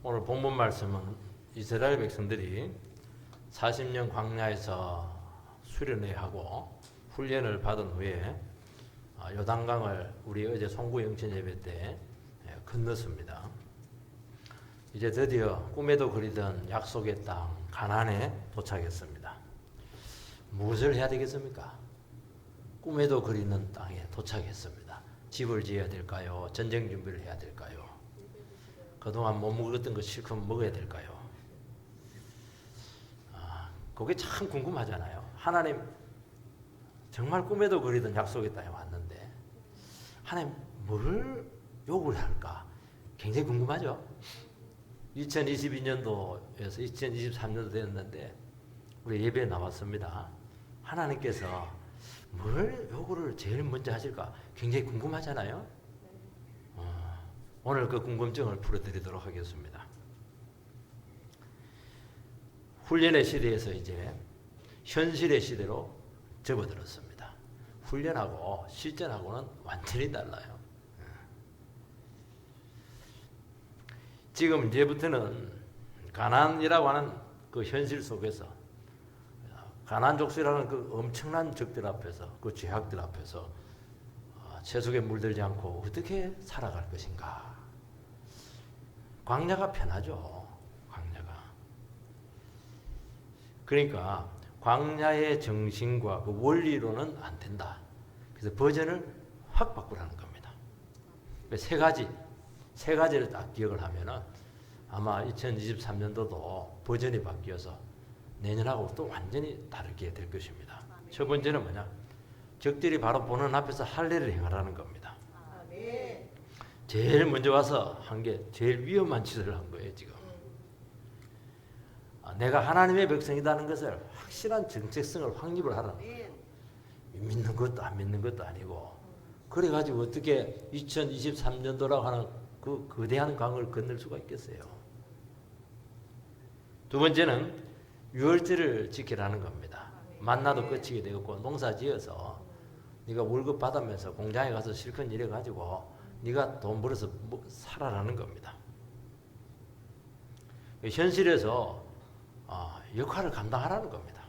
오늘 본문 말씀은 이스라엘 백성들이 40년 광야에서 수련회 하고 훈련을 받은 후에 요단강을 우리 어제 송구 영천 예배 때 건넜습니다. 이제 드디어 꿈에도 그리던 약속의 땅 가나안에 도착했습니다. 무엇을 해야 되겠습니까? 꿈에도 그리는 땅에 도착했습니다. 집을 지어야 될까요? 전쟁 준비를 해야 될까요? 그동안 못 먹었던 거 실컷 먹어야 될까요? 그게 참 궁금하잖아요. 하나님 정말 꿈에도 그리던 약속의 땅에 왔는데 하나님 뭘 요구를 할까? 굉장히 궁금하죠. 2022년도에서 2023년도 되었는데 우리 예배에 나왔습니다. 하나님께서 뭘 요구를 제일 먼저 하실까? 굉장히 궁금하잖아요. 오늘 그 궁금증을 풀어드리도록 하겠습니다. 훈련의 시대에서 이제 현실의 시대로 접어들었습니다. 훈련하고 실전하고는 완전히 달라요. 지금 이제부터는 가나안이라고 하는 그 현실 속에서 가나안 족속이라는 그 엄청난 적들 앞에서 그 죄악들 앞에서 세속에 물들지 않고 어떻게 살아갈 것인가. 광야가 편하죠. 광야가. 그러니까 광야의 정신과 그 원리로는 안 된다. 그래서 버전을 확 바꾸라는 겁니다. 세 가지를 딱 기억을 하면은 아마 2023년도도 버전이 바뀌어서 내년하고 또 완전히 다르게 될 것입니다. 첫 번째는 뭐냐? 적들이 바로 보는 앞에서 할례를 행하라는 겁니다. 제일 먼저 와서 한 게 제일 위험한 짓을 한 거예요, 지금. 내가 하나님의 백성이라는 것을 확실한 정체성을 확립을 하라는 거예요. 믿는 것도 안 믿는 것도 아니고. 그래가지고 어떻게 2023년도라고 하는 그 거대한 강을 건널 수가 있겠어요. 두 번째는 유월절을 지키라는 겁니다. 만나도 끝이게 되었고 농사 지어서 네가 월급 받으면서 공장에 가서 실컷 일해가지고 네가 돈 벌어서 살아라는 겁니다. 현실에서 역할을 감당하라는 겁니다.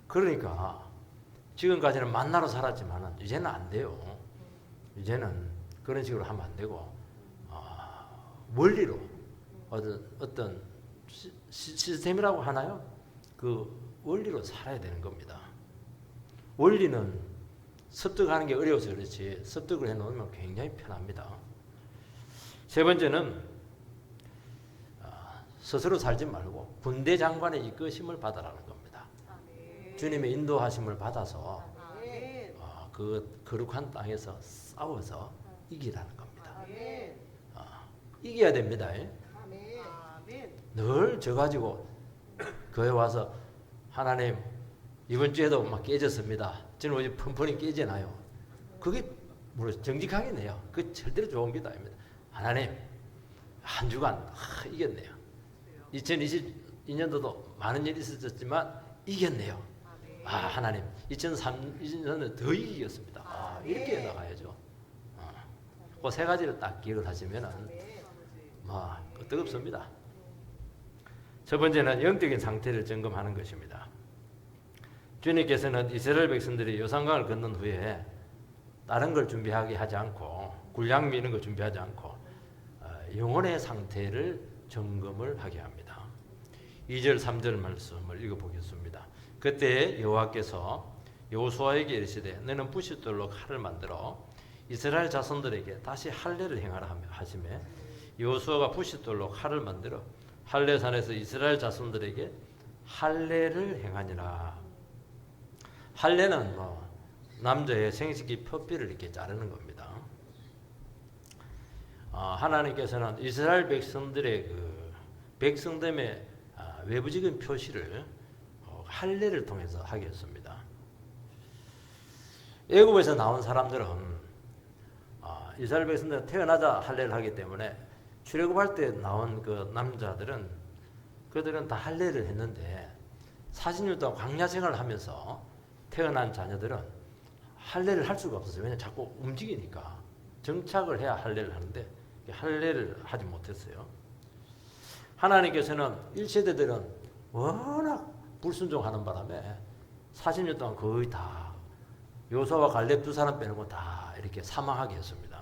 그러니까 지금까지는 만나로 살았지만 이제는 안 돼요. 이제는 그런 식으로 하면 안 되고 원리로 어떤 시스템이라고 하나요? 그 원리로 살아야 되는 겁니다. 원리는 습득하는 게 어려워서 그렇지 습득을 해놓으면 굉장히 편합니다. 세 번째는 스스로 살지 말고 군대 장관의 이끄심을 받아라는 겁니다. 주님의 인도하심을 받아서 그 거룩한 땅에서 싸워서 이기라는 겁니다. 이겨야 됩니다. 늘 져 가지고 교회 와서 하나님 이번 주에도 막 깨졌습니다. 저는 어제 펀펀히 깨지나요? 그게 정직하겠네요. 그 절대로 좋은 기도 아닙니다. 하나님 한 주간 이겼네요. 2022년도도 많은 일이 있었지만 이겼네요. 하나님 2023년은 더 이기겠습니다. 이렇게 나가야죠. 그 세 가지를 딱 기억을 하시면은 뜨겁습니다. 첫 번째는 영적인 상태를 점검하는 것입니다. 주님께서는 이스라엘 백성들이 요단강을 건넌 후에 다른 걸 준비하게 하지 않고 군량 미는 거 준비하지 않고 영혼의 상태를 점검을 하게 합니다. 2절 3절 말씀을 읽어보겠습니다. 그때 여호와께서 여호수아에게 이르시되 너는 부싯돌로 칼을 만들어 이스라엘 자손들에게 다시 할례를 행하라 하시매 여호수아가 부싯돌로 칼을 만들어 할례산에서 이스라엘 자손들에게 할례를 행하니라. 할례는 남자의 생식기 표피를 이렇게 자르는 겁니다. 하나님께서는 이스라엘 백성들의 그 백성됨의 외부적인 표시를 할례를 통해서 하게 했습니다. 애굽에서 나온 사람들은 이스라엘 백성들은 태어나자 할례를 하기 때문에 출애굽할 때 나온 그 남자들은 그들은 다 할례를 했는데 40년 동안 광야 생활을 하면서 태어난 자녀들은 할례를 할 수가 없었어요. 왜냐하면 자꾸 움직이니까 정착을 해야 할례를 하는데 할례를 하지 못했어요. 하나님께서는 1세대들은 워낙 불순종하는 바람에 40년 동안 거의 다 요사와 갈렙 두 사람 빼는 건 다 이렇게 사망하게 했습니다.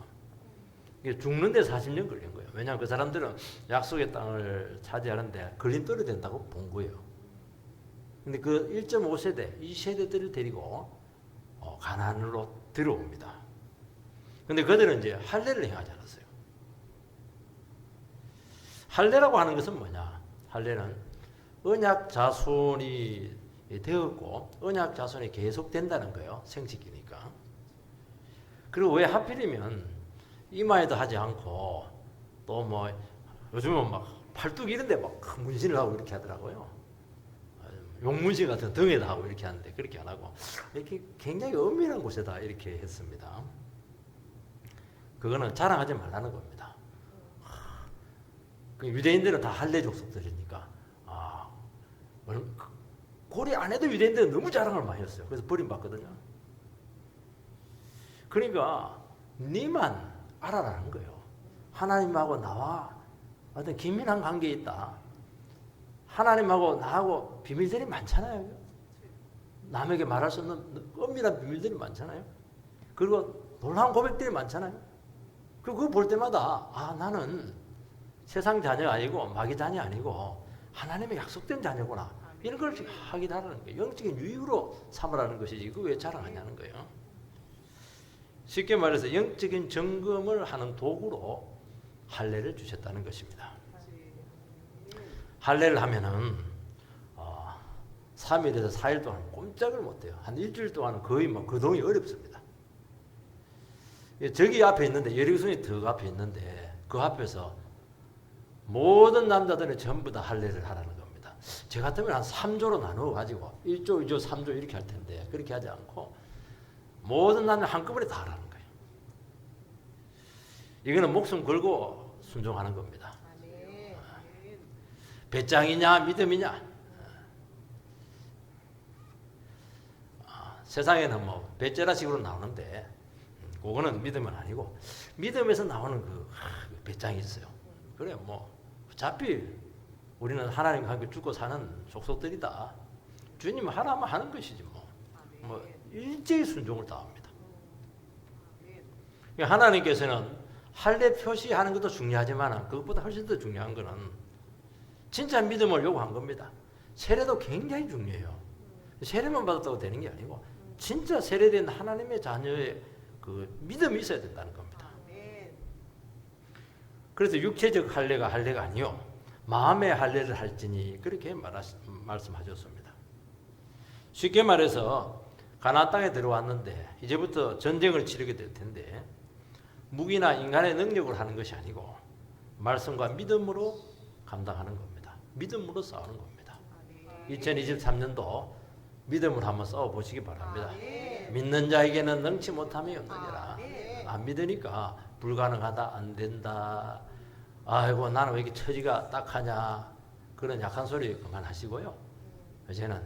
이게 죽는데 40년 걸린 거예요. 왜냐하면 그 사람들은 약속의 땅을 차지하는데 걸림돌이 된다고 본 거예요. 근데 그 1.5세대, 이 세대들을 데리고 가나안으로 들어옵니다. 근데 그들은 이제 할례를 행하지 않았어요. 할례라고 하는 것은 뭐냐? 할례는 언약 자손이 되었고 언약 자손이 계속된다는 거예요. 생식기니까. 그리고 왜 하필이면 이마에도 하지 않고 또 뭐 요즘은 막 팔뚝 이런데 막 문신을 하고 이렇게 하더라고요. 용문신 같은 등에다 하고 이렇게 하는데 그렇게 안 하고 이렇게 굉장히 은밀한 곳에다 이렇게 했습니다. 그거는 자랑하지 말라는 겁니다. 유대인들은 다 할례 족속들이니까 고려 안 해도 유대인들은 너무 자랑을 많이 했어요. 그래서 버림받거든요. 그러니까 니만 알아라는 거예요. 하나님하고 나와 어떤 긴밀한 관계에 있다. 하나님하고 나하고 비밀들이 많잖아요. 남에게 말할 수 없는 은밀한 비밀들이 많잖아요. 그리고 놀라운 고백들이 많잖아요. 그리고 그거 볼 때마다 나는 세상 자녀가 아니고 마귀 자녀 아니고 하나님의 약속된 자녀구나. 이런 걸 하기다라는 거예요. 영적인 유익으로 삼으라는 것이지 그거 왜 자랑하냐는 거예요. 쉽게 말해서 영적인 점검을 하는 도구로 할례를 주셨다는 것입니다. 할례를 하면은 3일에서 4일 동안 꼼짝을 못해요. 한 일주일 동안은 거의 뭐 거동이 어렵습니다. 저기 앞에 있는데 여리고성이 더 앞에 있는데 그 앞에서 모든 남자들은 전부 다 할례를 하라는 겁니다. 저 같으면 한 3조로 나누어 가지고 1조, 2조, 3조 이렇게 할 텐데 그렇게 하지 않고 모든 남자 한꺼번에 다 하라는 거예요. 이거는 목숨 걸고 순종하는 겁니다. 배짱이냐 믿음이냐. 세상에는 뭐 배째라식으로 나오는데 그거는 믿음은 아니고 믿음에서 나오는 그 배짱이 있어요. 그래 뭐 어차피 우리는 하나님과 함께 죽고 사는 족속들이다. 주님 하라면 하는 것이지 뭐 일제히 순종을 다합니다. 하나님께서는 할례 표시하는 것도 중요하지만 그것보다 훨씬 더 중요한 것은 진짜 믿음을 요구한 겁니다. 세례도 굉장히 중요해요. 세례만 받았다고 되는 게 아니고 진짜 세례된 하나님의 자녀의 그 믿음이 있어야 된다는 겁니다. 그래서 육체적 할례가 할례가 아니요 마음의 할례를 할지니 그렇게 말씀하셨습니다. 쉽게 말해서 가나안 땅에 들어왔는데 이제부터 전쟁을 치르게 될 텐데 무기나 인간의 능력으로 하는 것이 아니고 말씀과 믿음으로 감당하는 겁니다. 믿음으로 싸우는 겁니다. 2023년도 믿음으로 한번 싸워보시기 바랍니다. 믿는 자에게는 능치 못함이 없느니라. 안 믿으니까 불가능하다, 안 된다. 아이고 나는 왜 이렇게 처지가 딱하냐. 그런 약한 소리 그만하시고요. 이제는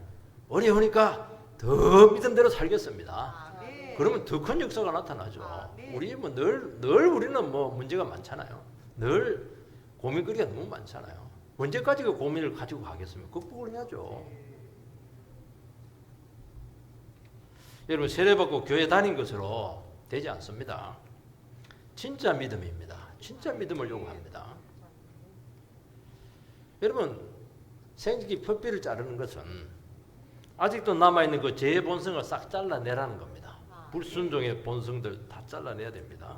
어려우니까 더 믿음대로 살겠습니다. 그러면 더 큰 역사가 나타나죠. 우리 뭐 늘 우리는 뭐 문제가 많잖아요. 늘 고민거리가 너무 많잖아요. 언제까지 그 고민을 가지고 가겠습니까? 극복을 해야죠. 여러분 세례받고 교회 다닌 것으로 되지 않습니다. 진짜 믿음입니다. 진짜 믿음을 요구합니다. 여러분 생식기 푯비를 자르는 것은 아직도 남아있는 그 죄의 본성을 싹 잘라내라는 겁니다. 불순종의 본성들 다 잘라내야 됩니다.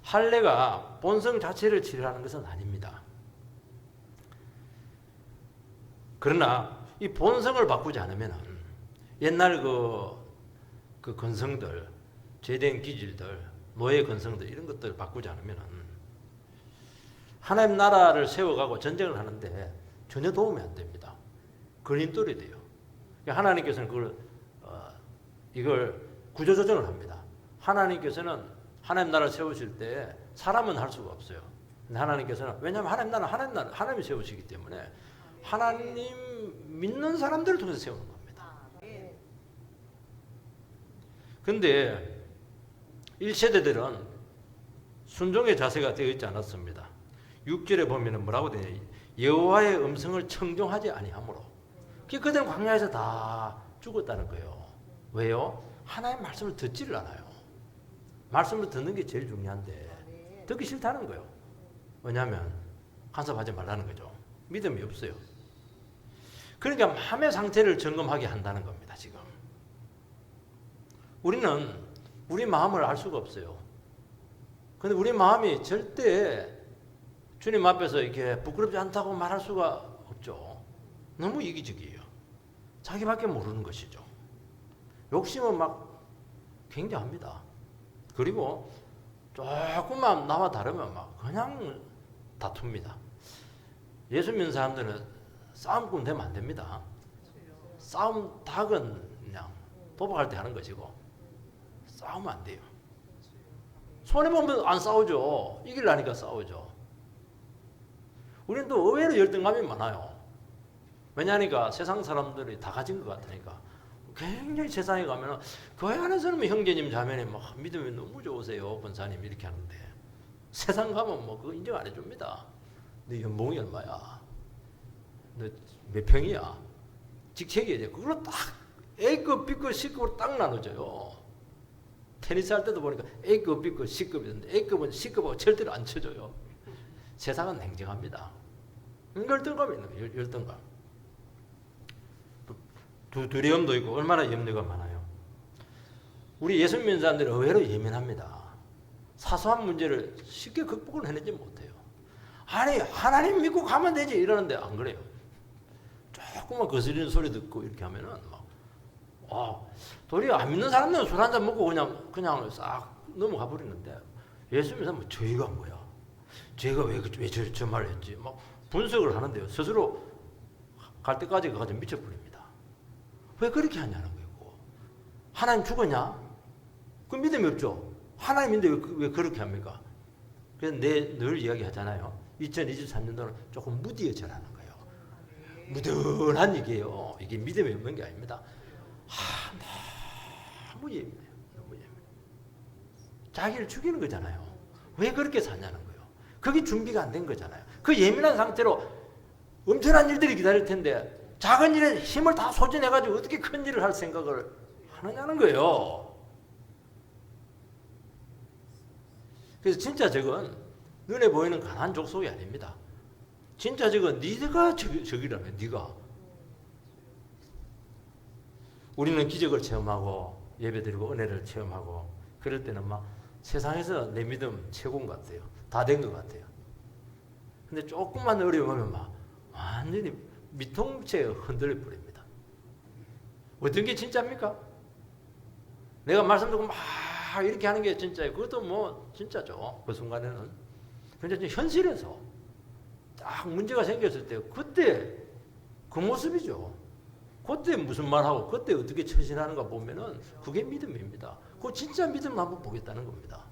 할례가 본성 자체를 치료하는 것은 아닙니다. 그러나 이 본성을 바꾸지 않으면 옛날 그 근성들, 죄된 기질들, 노예 근성들 이런 것들을 바꾸지 않으면 하나님 나라를 세워가고 전쟁을 하는데 전혀 도움이 안 됩니다. 걸림돌이 돼요. 하나님께서는 이걸 구조조정을 합니다. 하나님께서는 하나님 나라를 세우실 때 사람은 할 수가 없어요. 근데 하나님께서는 왜냐하면 하나님이 세우시기 때문에 하나님 믿는 사람들을 통해서 세우는 겁니다. 근데 1세대들은 순종의 자세가 되어 있지 않았습니다. 6절에 보면은 뭐라고 되냐? 여호와의 음성을 청종하지 아니하므로. 그들은 광야에서 다 죽었다는 거예요. 왜요? 하나님의 말씀을 듣지를 않아요. 말씀을 듣는 게 제일 중요한데 듣기 싫다는 거예요. 왜냐하면 간섭하지 말라는 거죠. 믿음이 없어요. 그러니까 마음의 상태를 점검하게 한다는 겁니다. 지금 우리는 우리 마음을 알 수가 없어요. 근데 우리 마음이 절대 주님 앞에서 이렇게 부끄럽지 않다고 말할 수가 없죠. 너무 이기적이에요. 자기밖에 모르는 것이죠. 욕심은 막 굉장합니다. 그리고 조금만 나와 다르면 막 그냥 다툽니다. 예수 믿는 사람들은 싸움꾼 되면 안 됩니다. 싸움 닭은 그냥 도박할 때 하는 것이고 싸우면 안 돼요. 손해보면 안 싸우죠. 이기려니까 싸우죠. 우리는 또 의외로 열등감이 많아요. 왜냐하니까 세상 사람들이 다 가진 것 같으니까 굉장히 세상에 가면 교회 안에서는 형제님 자매님 막 믿음이 너무 좋으세요 권사님 이렇게 하는데 세상 가면 뭐 그거 인정 안 해줍니다. 너 연봉이 얼마야? 너 몇 평이야? 직책이 이제 그걸로 딱 A급, B급, C급으로 딱 나눠져요. 테니스 할 때도 보니까 A급, B급, C급이던데 A급은 C급하고 절대로 안 쳐줘요. 세상은 냉정합니다. 열등감이 있는 거예요. 열등감. 두려움도 있고 얼마나 염려가 많아요. 우리 예수 믿는 사람들은 의외로 예민합니다. 사소한 문제를 쉽게 극복을 해내지 못해요. 아니 하나님 믿고 가면 되지 이러는데 안 그래요. 조금만 거스리는 소리 듣고 이렇게 하면은 막 도리어 안 믿는 사람들은 술 한잔 먹고 그냥 싹 넘어가 버리는데 예수 믿는 사람은 죄가 뭐야? 죄가 왜 저 말을 했지? 막 분석을 하는데요. 스스로 갈 때까지 가서 미쳐버립니다. 왜 그렇게 하냐는 거고. 하나님 죽었냐? 그 믿음이 없죠. 하나님인데 왜 그렇게 합니까? 그래서 늘 이야기하잖아요. 2023년도는 조금 무디어져라는 거예요. 무던한 얘기예요. 이게 믿음이 없는 게 아닙니다. 너무 예민해요. 너무 예민해요. 자기를 죽이는 거잖아요. 왜 그렇게 사냐는 거예요. 그게 준비가 안 된 거잖아요. 그 예민한 상태로 엄청난 일들이 기다릴 텐데 작은 일에 힘을 다 소진해가지고 어떻게 큰 일을 할 생각을 하느냐는 거예요. 그래서 진짜 저건 눈에 보이는 가난한 족속이 아닙니다. 진짜 저건 네가 적이라며 네가. 우리는 기적을 체험하고 예배드리고 은혜를 체험하고 그럴 때는 막 세상에서 내 믿음 최고인 것 같아요. 다 된 것 같아요. 근데 조금만 어려우면 막 완전히 미통체에 흔들려 버립니다. 어떤 게 진짜입니까? 내가 말씀 듣고 막 이렇게 하는 게 진짜예요. 그것도 뭐 진짜죠. 그 순간에는. 근데 현실에서 딱 문제가 생겼을 때 그때 그 모습이죠. 그때 무슨 말하고 그때 어떻게 처신하는가 보면은 그게 믿음입니다. 그 진짜 믿음 한번 보겠다는 겁니다.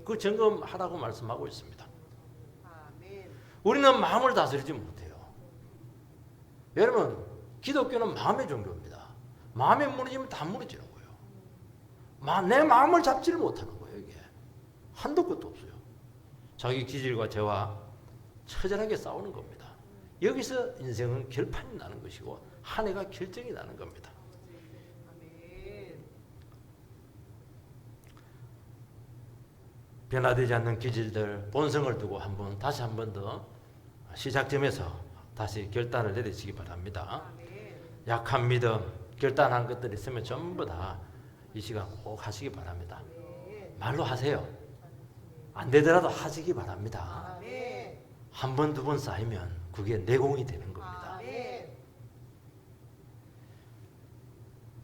그 점검하라고 말씀하고 있습니다. 우리는 마음을 다스리지 못해요. 여러분 기독교는 마음의 종교입니다. 마음에 무너지면 다 무너지는 거예요. 내 마음을 잡지를 못하는 거예요. 이게 한도 끝도 없어요. 자기 기질과 저와 처절하게 싸우는 겁니다. 여기서 인생은 결판이 나는 것이고 한 해가 결정이 나는 겁니다. 변화되지 않는 기질들, 본성을 두고 다시 한 번 더 시작점에서 다시 결단을 내리시기 바랍니다. 약한 믿음, 결단한 것들이 있으면 전부 다 이 시간 꼭 하시기 바랍니다. 말로 하세요. 안 되더라도 하시기 바랍니다. 한 번, 두 번 쌓이면 그게 내공이 되는 겁니다.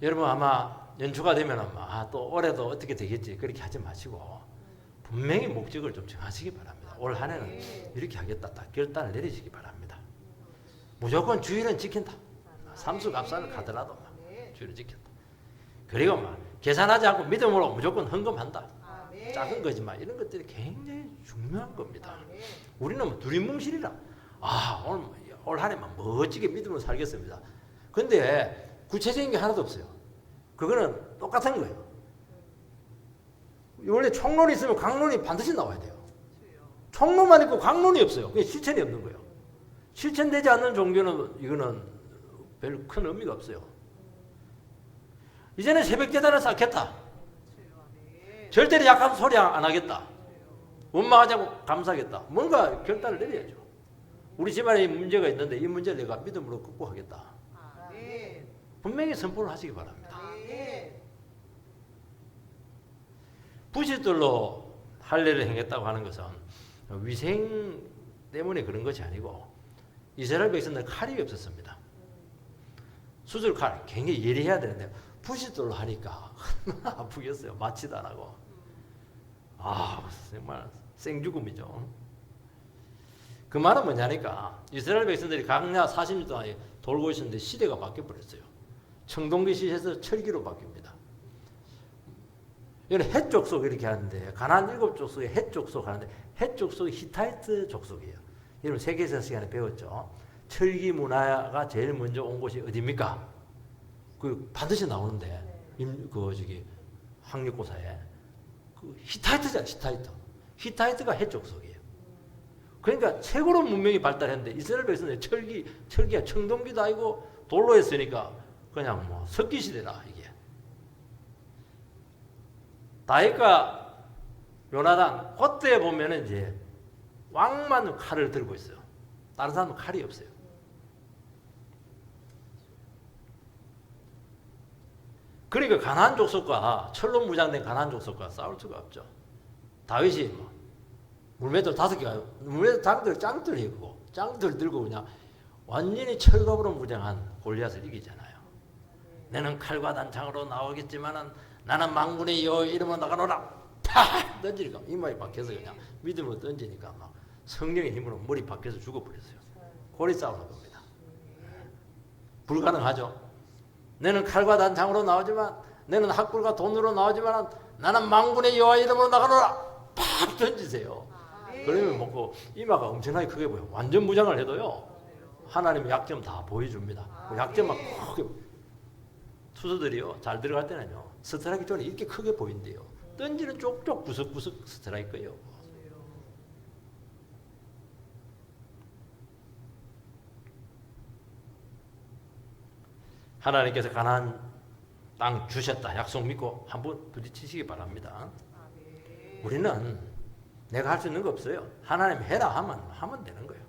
여러분 아마 연초가 되면 또 올해도 어떻게 되겠지 그렇게 하지 마시고 분명히 목적을 좀 정하시기 바랍니다. 올 한 해는 이렇게 하겠다 딱 결단을 내리시기 바랍니다. 무조건 주일은 지킨다. 삼수갑산을 가더라도 주일은 지킨다. 그리고 계산하지 않고 믿음으로 무조건 헌금한다. 작은 거지만 이런 것들이 굉장히 중요한 겁니다. 우리는 두리뭉실이라 올 한 해만 멋지게 믿음으로 살겠습니다. 근데 구체적인 게 하나도 없어요. 그거는 똑같은 거예요. 원래 총론이 있으면 강론이 반드시 나와야 돼요. 총론만 있고 강론이 없어요. 그게 실천이 없는 거예요. 실천되지 않는 종교는 이거는 별로 큰 의미가 없어요. 이제는 새벽 제단을 쌓겠다. 절대로 약한 소리 안 하겠다. 원망하자고 감사하겠다. 뭔가 결단을 내려야죠. 우리 집안에 문제가 있는데 이 문제를 내가 믿음으로 극복하겠다. 분명히 선포를 하시기 바랍니다. 부싯돌로 할례를 행했다고 하는 것은 위생 때문에 그런 것이 아니고 이스라엘 백성들 칼이 없었습니다. 수술칼 굉장히 예리해야 되는데 부싯돌로 하니까 얼마나 아프겠어요. 마취도 안 하고. 정말 생죽음이죠. 그 말은 뭐냐니까 이스라엘 백성들이 강야 40년 동안 돌고 있었는데 시대가 바뀌어버렸어요. 청동기 시에서 철기로 바뀝니다. 이건 헷 족속 이렇게 하는데 가나안 7족속에 헷 족속 하는데 헷 족속이 히타이트 족속이에요. 여러분 세계사 시간에 배웠죠. 철기 문화가 제일 먼저 온 곳이 어디입니까? 그 반드시 나오는데 학력고사에 그 히타이트잖아. 히타이트가 헷 족속이에요. 그러니까 최고로 문명이 발달했는데 이스라엘 백성들이 철기가 청동기도 아니고 돌로 했으니까 그냥 뭐 석기 시대라 이게. 다윗과 요나단 그때 보면은 이제 왕만 칼을 들고 있어요. 다른 사람은 칼이 없어요. 그러니까 가나안 족속과 철로 무장된 가나안 족속과 싸울 수가 없죠. 다윗이 뭐 물매돌 5개가 물매돌 짱들 들고 그냥 완전히 철갑으로 무장한 골리앗을 이기잖아요. 너는 칼과 단창으로 나오겠지만은 나는 망군의 여호와 이름으로 나가노라. 팍 던지니까 이마에 박혀서 그냥 믿음으로 던지니까 막 성령의 힘으로 머리 박혀서 죽어버렸어요. 고리 싸우는 겁니다. 불가능하죠. 너는 칼과 단창으로 나오지만 너는 학불과 돈으로 나오지만 나는 망군의 여호와 이름으로 나가노라. 팍 던지세요. 그러면 먹고 이마가 엄청나게 크게 보여. 완전 무장을 해도요. 하나님의 약점 다 보여줍니다. 그 약점만 크게 투수들이요 잘 들어갈 때는요 스트라이크 존이 이렇게 크게 보인대요. 던지는 쪽쪽 구석구석 스트라이크예요. 하나님께서 가나안 땅 주셨다 약속 믿고 한번 부딪히시기 바랍니다. 우리는 내가 할 수 있는 거 없어요. 하나님 해라 하면 되는 거예요.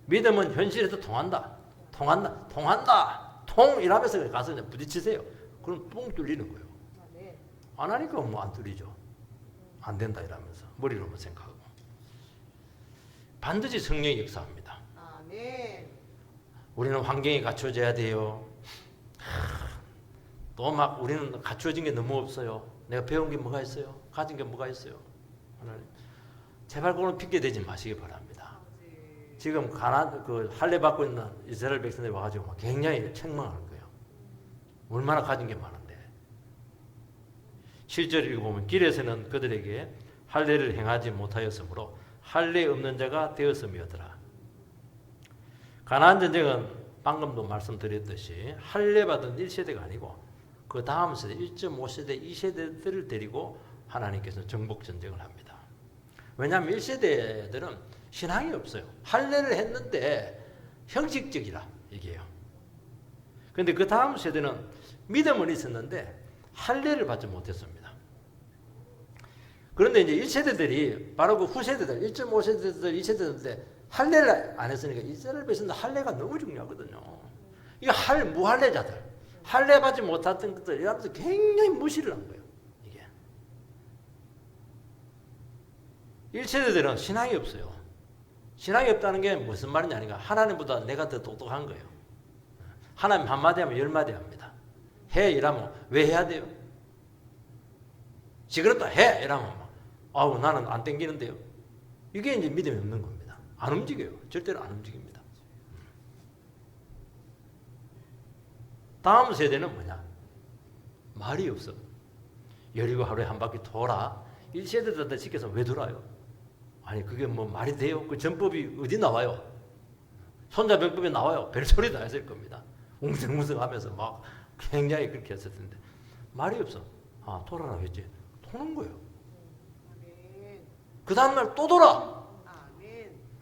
믿음은 현실에서 통한다. 통이라면서 가서 그냥 부딪히세요. 그럼 뻥 뚫리는 거예요. 안 하니까 뭐 안 뚫리죠. 안 된다 이러면서 머리로만 생각하고. 반드시 성령이 역사합니다. 우리는 환경이 갖춰져야 돼요. 또 막 우리는 갖춰진 게 너무 없어요. 내가 배운 게 뭐가 있어요? 가진 게 뭐가 있어요? 하나님, 제발 그걸 핑계 대지 마시기 바랍니다. 지금 할례 받고 있는 이스라엘 백성들이 와가지고 굉장히 책망할 거예요. 얼마나 가진 게 많은데. 실제로 읽어보면 길에서는 그들에게 할례를 행하지 못하였으므로 할례 없는 자가 되었음이었더라. 가나안 전쟁은 방금도 말씀드렸듯이 할례 받은 1세대가 아니고 그 다음 세대 1.5세대 2세대들을 데리고 하나님께서 정복 전쟁을 합니다. 왜냐하면 1세대들은 신앙이 없어요. 할례를 했는데 형식적이라 얘기해요. 그런데 그 다음 세대는 믿음은 있었는데 할례를 받지 못했습니다. 그런데 이제 1세대들이 바로 그 후세대들 1.5세대들 2세대인데 할례를 안 했으니까 이스라엘 백성들 할례가 너무 중요하거든요. 이거 무할례자들 할례 받지 못했던 것들 이러면서 굉장히 무시를 한 거예요. 이게 1세대들은 신앙이 없어요. 신앙이 없다는 게 무슨 말이냐 하니까 하나님보다 내가 더 똑똑한 거예요. 하나님 한마디 하면 10마디 합니다. 해 이러면 왜 해야 돼요? 시끄럽다 해 이러면 아우 나는 안 땡기는데요. 이게 이제 믿음이 없는 겁니다. 안 움직여요. 절대로 안 움직입니다. 다음 세대는 뭐냐? 말이 없어. 여리고 하루에 한 바퀴 돌아. 1세대들한테 시켜서 왜 돌아요? 아니 그게 뭐 말이 돼요? 그 전법이 어디 나와요? 손자병법에 나와요. 별소리 다 했을 겁니다. 웅성웅성하면서 막 굉장히 그렇게 했을 텐데 말이 없어. 돌아라 했지. 도는 거예요. 그 다음날 또 돌아.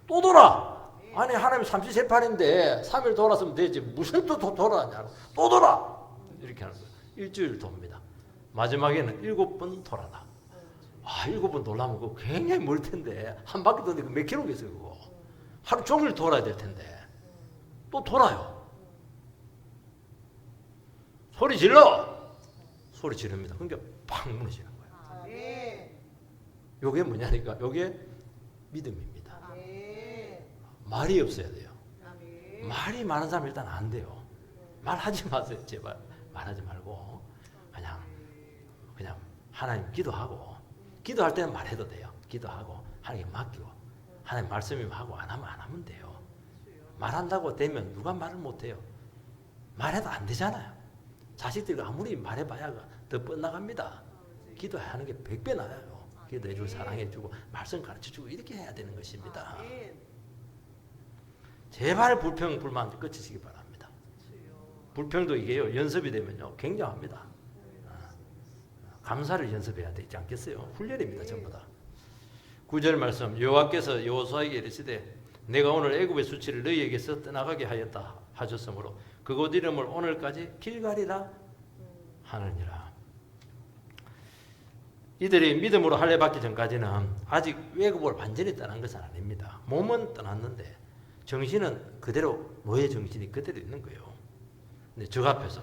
또 돌아. 아니 하나님 삼시세팔인데 3일 돌았으면 되지. 무슨 또 돌아하냐. 또 돌아. 이렇게 하는 거예요. 일주일 돕니다. 마지막에는 7번 돌아라. 7번 돌라면 그거 굉장히 멀 텐데 한 바퀴 도는데 몇 킬로겠어요 그거. 하루 종일 돌아야 될 텐데 또 돌아요. 소리 질러. 소리 지릅니다. 그러니까 팍 무너지는 거예요. 요게 뭐냐니까 요게 믿음입니다. 말이 없어야 돼요. 말이 많은 사람 일단 안 돼요. 말하지 마세요. 제발 말하지 말고 그냥 하나님 기도할 때는 말해도 돼요. 기도하고 하나님 맡기고 하나님 말씀이면 하고 안 하면 돼요. 말한다고 되면 누가 말을 못해요. 말해도 안 되잖아요. 자식들과 아무리 말해봐야 더 뻗나갑니다. 기도하는 게 100배 나아요. 기도해주고 사랑해주고 말씀 가르쳐주고 이렇게 해야 되는 것입니다. 제발 불평 불만 끝이시기 바랍니다. 불평도 이게요 연습이 되면요 굉장합니다. 감사를 연습해야 되지 않겠어요? 훈련입니다 전부 다. 9절 말씀 여호와께서 여호수아에게 이르시되 내가 오늘 애굽의 수치를 너희에게서 떠나가게 하였다 하셨으므로 그곳 이름을 오늘까지 길갈이라 하느니라. 이들이 믿음으로 할례 받기 전까지는 아직 애굽을 완전히 떠난 것은 아닙니다. 몸은 떠났는데 정신은 그대로 노예 정신이 그대로 있는 거예요. 근데 적 앞에서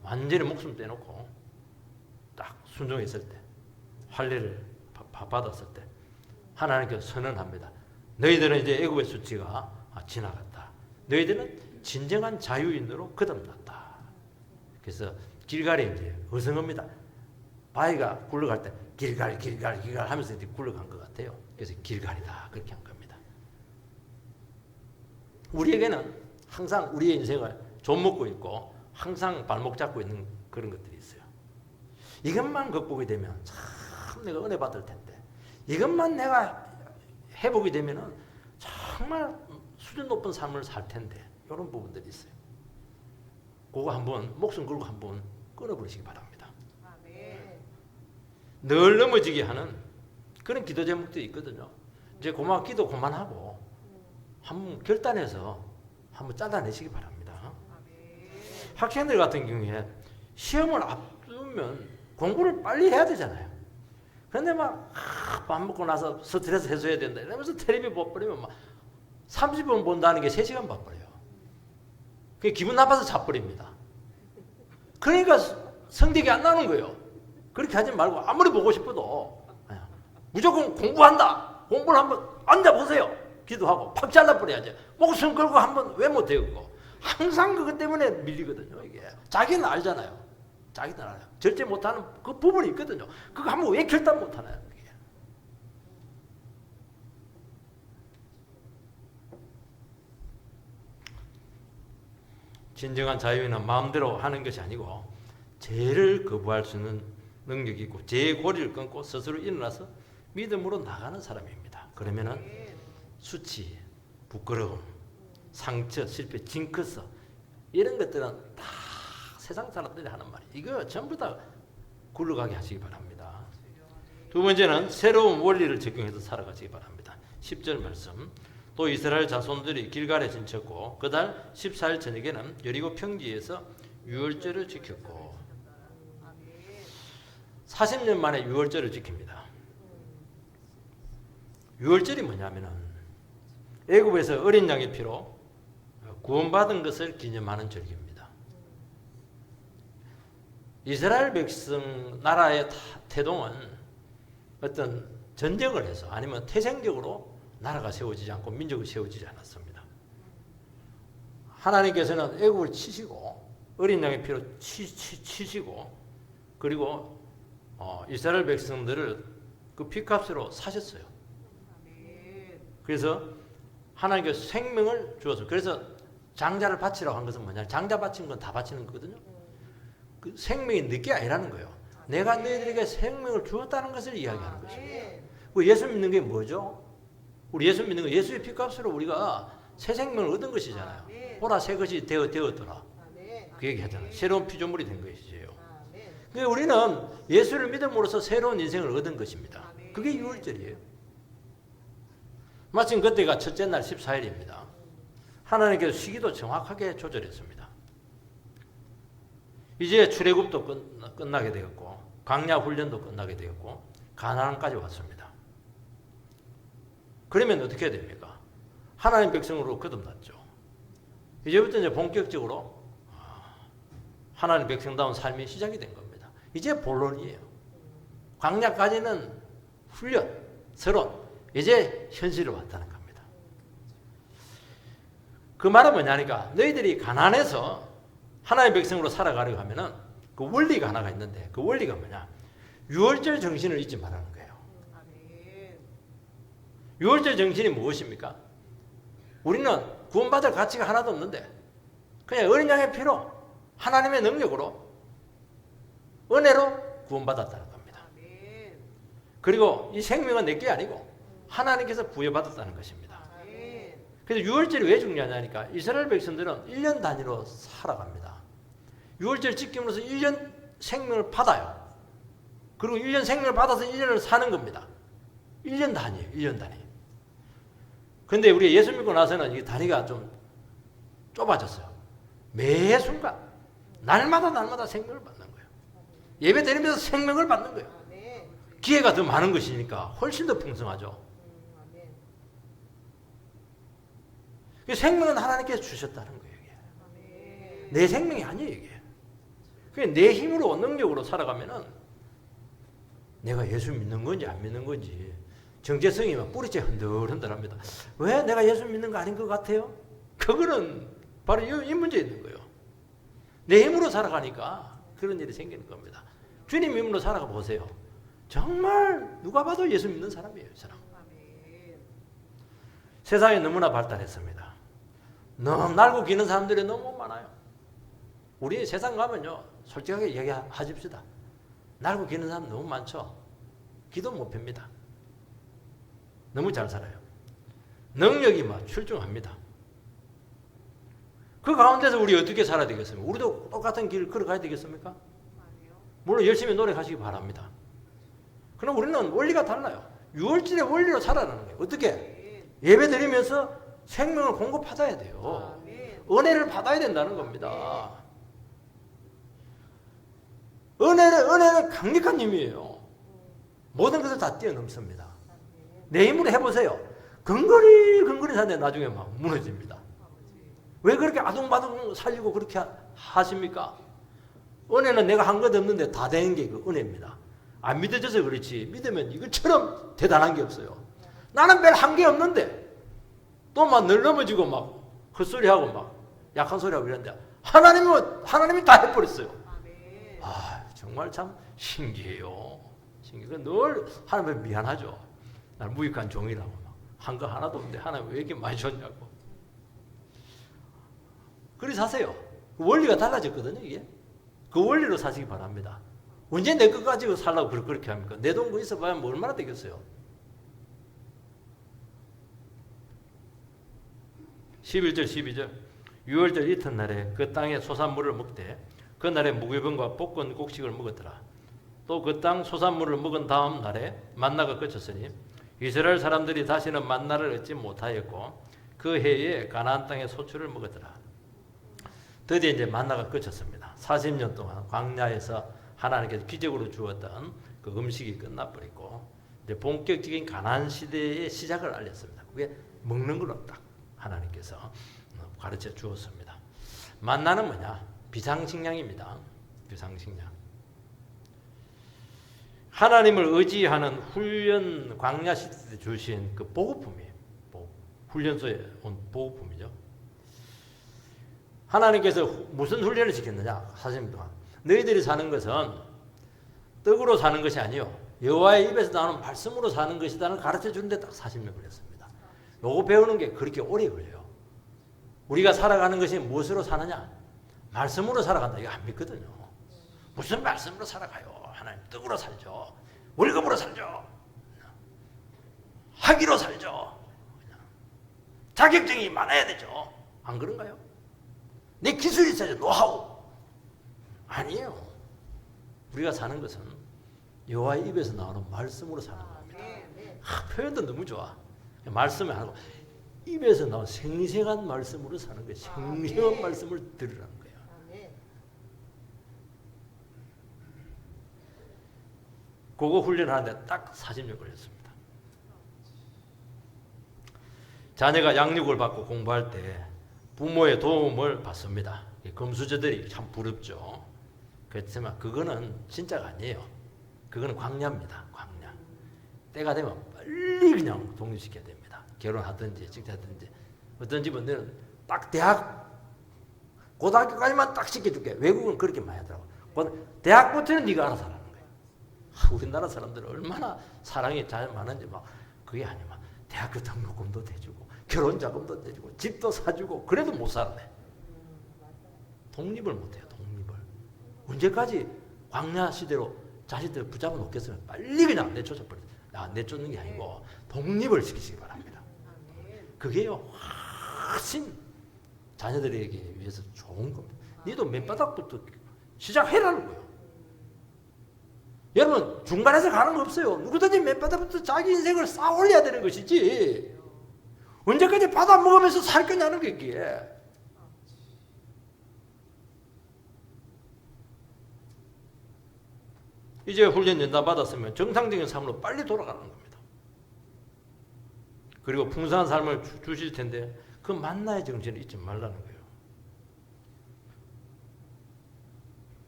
완전히 목숨 떼놓고 딱 순종했을 때 할례를 받았을 때 하나님께서 선언합니다. 너희들은 이제 애굽의 수치가 지나갔다. 너희들은 진정한 자유인으로 거듭났다. 그래서 길갈이 이제 어성합니다. 바위가 굴러갈 때 길갈 하면서 이제 굴러간 것 같아요. 그래서 길갈이다 그렇게 한 겁니다. 우리에게는 항상 우리의 인생을 좀 먹고 있고 항상 발목 잡고 있는 그런 것들이 있어요. 이것만 극복이 되면 참 내가 은혜 받을 텐데 이것만 내가 회복이 되면은 정말 수준 높은 삶을 살 텐데 이런 부분들이 있어요. 그거 한번 목숨 걸고 한번 끊어버리시기 바랍니다. 늘 넘어지게 하는 그런 기도 제목들이 있거든요. 이제 기도 그만하고 한번 결단해서 한번 잘라내시기 바랍니다. 학생들 같은 경우에 시험을 앞두면 공부를 빨리 해야 되잖아요. 그런데 밥 먹고 나서 스트레스 해소해야 된다 이러면서 텔레비 봐버리면 30분 본다는 게 3시간 봐버려요. 그게 기분 나빠서 자버립니다. 그러니까 성적이 안 나는 거예요. 그렇게 하지 말고 아무리 보고 싶어도 무조건 공부한다. 공부를 한번 앉아보세요. 기도하고 팍 잘라버려야지. 목숨 걸고 한번 왜 못해요 그거. 항상 그것 때문에 밀리거든요. 이게 자기는 알잖아요. 자기는 알아요. 절제 못하는 그 부분이 있거든요. 그거 한번 왜 결단 못하나요? 그게. 진정한 자유는 마음대로 하는 것이 아니고 죄를 거부할 수 있는 능력이 있고 죄의 고리를 끊고 스스로 일어나서 믿음으로 나가는 사람입니다. 그러면은 수치, 부끄러움, 상처, 실패, 징크스 이런 것들은 다 세상 사람들이 하는 말이에요. 이거 전부 다 굴러가게 하시기 바랍니다. 두 번째는 새로운 원리를 적용해서 살아가시기 바랍니다. 10절 말씀 또 이스라엘 자손들이 길갈에 진쳤고 그달 14일 저녁에는 여리고 평지에서 유월절을 지켰고 40년 만에 유월절을 지킵니다. 유월절이 뭐냐면은 애굽에서 어린 양의 피로 구원받은 것을 기념하는 절기입니다. 이스라엘 백성 나라의 태동은 어떤 전쟁을 해서 아니면 태생적으로 나라가 세워지지 않고 민족이 세워지지 않았습니다. 하나님께서는 애굽을 치시고 어린 양의 피로 치시고 그리고 이스라엘 백성들을 그 피값으로 사셨어요. 그래서 하나님께서 생명을 주어서 그래서 장자를 바치라고 한 것은 뭐냐? 장자 바치는 건 다 바치는 거거든요. 그 생명이 늦게 아니라는 거예요. 내가 너희들에게 생명을 주었다는 것을 이야기하는 것입니다. 예수 믿는 게 뭐죠? 우리 예수 믿는 거 예수의 피값으로 우리가 새 생명을 얻은 것이잖아요. 보라 새 것이 되었더라. 그 얘기 하잖아요. 새로운 피조물이 된 것이에요. 그러니까 우리는 예수를 믿음으로써 새로운 인생을 얻은 것입니다. 그게 유월절이에요. 마침 그때가 첫째 날 14일입니다. 하나님께서 시기도 정확하게 조절했습니다. 이제 출애굽도 끝나게 되었고 광야 훈련도 끝나게 되었고 가나안까지 왔습니다. 그러면 어떻게 해야 됩니까? 하나님 백성으로 거듭났죠. 이제부터 이제 본격적으로 하나님 백성다운 삶이 시작이 된 겁니다. 이제 본론이에요. 광야까지는 훈련, 서론, 이제 현실로 왔다는 겁니다. 그 말은 뭐냐니까 너희들이 가난해서 하나님 백성으로 살아가려고 하면은 그 원리가 하나가 있는데 그 원리가 뭐냐? 유월절 정신을 잊지 말라는 거예요. 유월절 정신이 무엇입니까? 우리는 구원받을 가치가 하나도 없는데 그냥 어린 양의 피로 하나님의 능력으로 은혜로 구원받았다는 겁니다. 그리고 이 생명은 내게 아니고 하나님께서 부여받았다는 것입니다. 그래서 유월절이 왜 중요하냐니까 이스라엘 백성들은 1년 단위로 살아갑니다. 유월절 지킴으로써 1년 생명을 받아요. 그리고 1년 생명을 받아서 1년을 사는 겁니다. 1년 단위예요. 1년 단위. 근데 우리 예수 믿고 나서는 이 단위가 좀 좁아졌어요. 매 순간 날마다 생명을 받는 거예요. 예배 드리면서 생명을 받는 거예요. 기회가 더 많은 것이니까 훨씬 더 풍성하죠. 생명은 하나님께서 주셨다는 거예요. 이게. 내 생명이 아니에요. 이게. 내 힘으로 능력으로 살아가면은 내가 예수 믿는 건지 안 믿는 건지 정체성이 막 뿌리째 흔들흔들합니다. 왜 내가 예수 믿는 거 아닌 것 같아요? 그거는 바로 이 문제에 있는 거예요. 내 힘으로 살아가니까 그런 일이 생기는 겁니다. 주님 힘으로 살아가 보세요. 정말 누가 봐도 예수 믿는 사람이에요. 이 사람. 세상이 너무나 발달했습니다. 너무 날고 기는 사람들이 너무 많아요. 우리 세상 가면요. 솔직하게 얘기하십시다. 날고 기는 사람 너무 많죠. 기도 못 핍니다. 너무 잘 살아요. 능력이 막 출중합니다. 그 가운데서 우리 어떻게 살아야 되겠습니까? 우리도 똑같은 길을 걸어가야 되겠습니까? 물론 열심히 노력하시기 바랍니다. 그럼 우리는 원리가 달라요. 유월절의 원리로 살아가는 거예요. 어떻게? 예배 드리면서 생명을 공급받아야 돼요. 은혜를 받아야 된다는 겁니다. 은혜는 강력한 힘이에요. 모든 것을 다 뛰어넘습니다. 내 힘으로 해보세요. 근거리 사는데 나중에 막 무너집니다. 왜 그렇게 아둥바둥 살리고 그렇게 하십니까? 은혜는 내가 한 것 없는데 다 된 게 그 은혜입니다. 안 믿어져서 그렇지 믿으면 이것처럼 대단한 게 없어요. 나는 별 한 게 없는데 또 막 늘 넘어지고 막 헛소리하고 막 약한 소리하고 이러는데 하나님이 다 해버렸어요. 아 정말 참 신기해요. 늘 하나님 미안하죠. 난 무익한 종이라고 한 거 하나도 없는데 하나님 왜 이렇게 많이 줬냐고. 그리 사세요. 그 원리가 달라졌거든요. 이게 그 원리로 사시기 바랍니다. 언제 내 것 가지고 살라고 그렇게 합니까? 내 돈 그 있어 봐야 뭐 얼마나 되겠어요. 11절 12절 유월절 이튿날에 그 땅의 소산물을 먹되 그날에 무교병과 볶은 곡식을 먹었더라. 또 그 땅 소산물을 먹은 다음 날에 만나가 그쳤으니 이스라엘 사람들이 다시는 만나를 얻지 못하였고 그 해에 가나안 땅의 소출을 먹었더라. 드디어 이제 만나가 그쳤습니다. 40년 동안 광야에서 하나님께서 기적으로 주었던 그 음식이 끝나버리고 이제 본격적인 가나안 시대의 시작을 알렸습니다. 그게 먹는 걸로 딱 하나님께서 가르쳐 주었습니다. 만나는 뭐냐? 비상식량입니다. 비상식량. 하나님을 의지하는 훈련 광야 시대 때 주신 그 보급품이에요. 훈련소에 온 보급품이죠. 하나님께서 무슨 훈련을 시켰느냐? 40년 동안. 너희들이 사는 것은 떡으로 사는 것이 아니요 여호와의 입에서 나오는 말씀으로 사는 것이다는 가르쳐 주는데 딱 40년 걸렸습니다. 요거 배우는 게 그렇게 오래 걸려요. 우리가 살아가는 것이 무엇으로 사느냐? 말씀으로 살아간다. 이거 안 믿거든요. 무슨 말씀으로 살아가요? 하나님 떡으로 살죠. 월급으로 살죠. 학위로 살죠. 자격증이 많아야 되죠. 안 그런가요? 내 기술이 있어야죠. 노하우. 아니에요. 우리가 사는 것은 여호와의 입에서 나오는 말씀으로 사는 겁니다. 표현도 너무 좋아. 말씀을 하고 입에서 나온 생생한 말씀으로 사는 거예요. 생생한 말씀을 들으라는 거예요. 그거 훈련하는데 딱 40년 걸렸습니다. 자녀가 양육을 받고 공부할 때 부모의 도움을 받습니다. 금수저들이 참 부럽죠. 그렇지만 그거는 진짜가 아니에요. 그거는 광야입니다. 광야. 때가 되면 빨리 그냥 독립시켜야 됩니다. 결혼하든지 직장하든지. 어떤 집은 딱 대학 고등학교까지만 딱 시켜줄게. 외국은 그렇게 많이 하더라고. 대학부터는 네가 알아서 하라는 거예요. 우리나라 사람들은 얼마나 사랑이 잘 많은지 막 그게 아니면 대학교 등록금도 대주고 결혼 자금도 대주고 집도 사주고 그래도 못 살아내. 독립을 못해요. 독립을. 언제까지 광야 시대로 자식들 붙잡아 놓겠으면 빨리 그냥 내쫓아 버려요. 내쫓는 게 아니고 독립을 시키시기 바랍니다. 그게요 훨씬 자녀들에게 위해서 좋은 겁니다. 니도 맨바닥부터 시작해라는 거예요. 여러분 중간에서 가는 거 없어요. 누구든지 맨바닥부터 자기 인생을 쌓아 올려야 되는 것이지 언제까지 받아 먹으면서 살 거냐는 게 이게. 이제 훈련 연단 받았으면 정상적인 삶으로 빨리 돌아가는 겁니다. 그리고 풍성한 삶을 주실 텐데 그 만나의 정신을 잊지 말라는 거예요.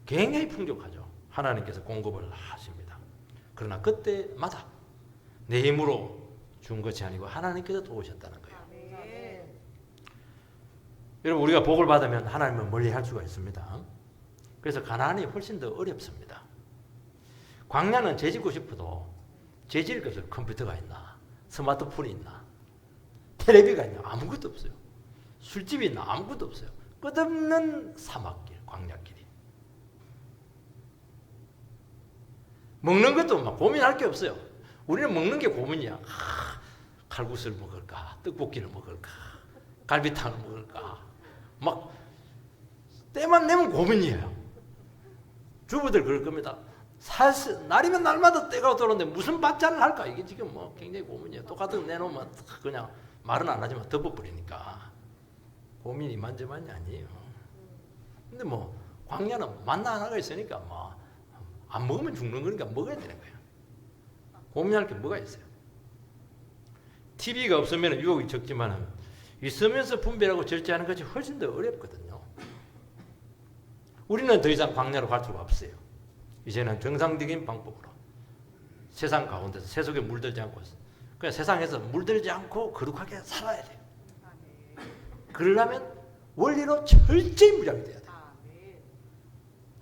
굉장히 풍족하죠. 하나님께서 공급을 하십니다. 그러나 그때마다 내 힘으로 준 것이 아니고 하나님께서 도우셨다는 거예요. 여러분 우리가 복을 받으면 하나님을 멀리할 수가 있습니다. 그래서 가나안이 훨씬 더 어렵습니다. 광야는 재짓고 싶어도 재질 게 없어요. 컴퓨터가 있나 스마트폰이 있나 텔레비가 있나 아무것도 없어요. 술집이 있나 아무것도 없어요. 끝없는 사막길 광야길이. 먹는 것도 막 고민할 게 없어요. 우리는 먹는 게 고민이야. 칼국수를 먹을까 떡볶이를 먹을까 갈비탕을 먹을까 막 때만 되면 고민이에요. 주부들 그럴 겁니다. 날이면 날마다 때가 들어오는데 무슨 반찬을 할까 이게 지금 뭐 굉장히 고민이에요. 똑같은 거 내놓으면 그냥 말은 안 하지만 덮어버리니까 고민이 이만저만이 아니에요. 근데 뭐 광야는 만나 하나가 있으니까 뭐 안 먹으면 죽는 거니까 먹어야 되는 거예요. 고민할 게 뭐가 있어요. TV가 없으면 유혹이 적지만 있으면서 분별하고 절제하는 것이 훨씬 더 어렵거든요. 우리는 더 이상 광야로 갈 수가 없어요. 이제는 정상적인 방법으로 세상 가운데서 세속에 물들지 않고 그냥 세상에서 물들지 않고 거룩하게 살아야 돼요. 그러려면 원리로 철저히 무장이 돼야 돼요.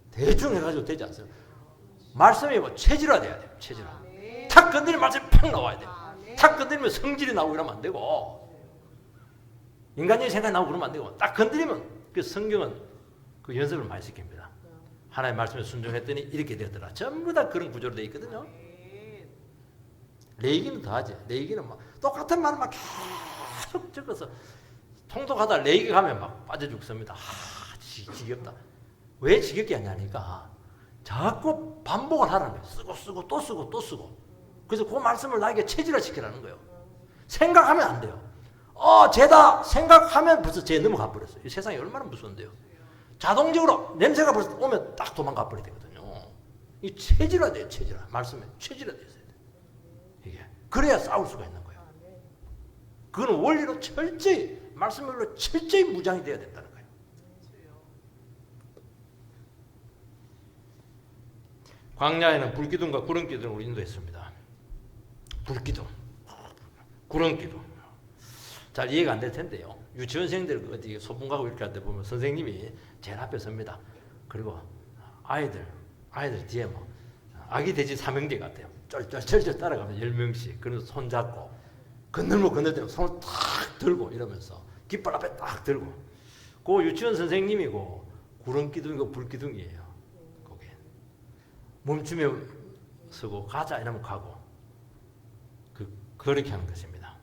대충 해가지고 되지 않습니다. 말씀이 뭐 체질화돼야 돼요. 체질화. 탁 건드리면 말씀이 팍 나와야 돼요. 탁 건드리면 성질이 나오고 이러면 안 되고 인간적인 생각이 나오고 그러면 안 되고 딱 건드리면 그 성경은 그 연습을 많이 시킵니다. 하나님의 말씀에 순종했더니 이렇게 되었더라. 전부 다 그런 구조로 되어 있거든요. 레이기는 더 하지. 레이기는 막 똑같은 말을 막 계속 적어서 통독하다 레이기 가면 막 빠져 죽습니다. 지겹다. 왜 지겹게 하냐니까 자꾸 반복을 하라는 거예요. 쓰고 또 쓰고 또 쓰고. 그래서 그 말씀을 나에게 체질화 시키라는 거예요. 생각하면 안 돼요. 죄다 생각하면 벌써 죄 넘어가 버렸어요. 이 세상이 얼마나 무서운데요. 자동적으로 냄새가 벌써 오면 딱 도망가 버려야 되거든요. 이 체질화 돼요. 체질화. 말씀에 체질화 돼야 돼요. 이게 그래야 싸울 수가 있는 거예요. 그건 원리로 철저히 말씀으로 철저히 무장이 돼야 된다는 거예요. 광야에는 불기둥과 구름기둥을 인도했습니다. 불기둥, 구름기둥. 잘 이해가 안 될 텐데요. 유치원생들 어디 소풍 가고 이렇게 할 때 보면 선생님이 제일 앞에 섭니다. 그리고 아이들 뒤에 뭐 아기 돼지 삼형제 같아요. 쩔쩔 따라가면 10명씩. 그래서 손 잡고 건널목 건널 손을 탁 들고 이러면서 깃발 앞에 딱 들고. 그 유치원 선생님이고 구름기둥이고 불기둥이에요. 거기 멈추면 서고 가자 이러면 가고. 그렇게 하는 것입니다.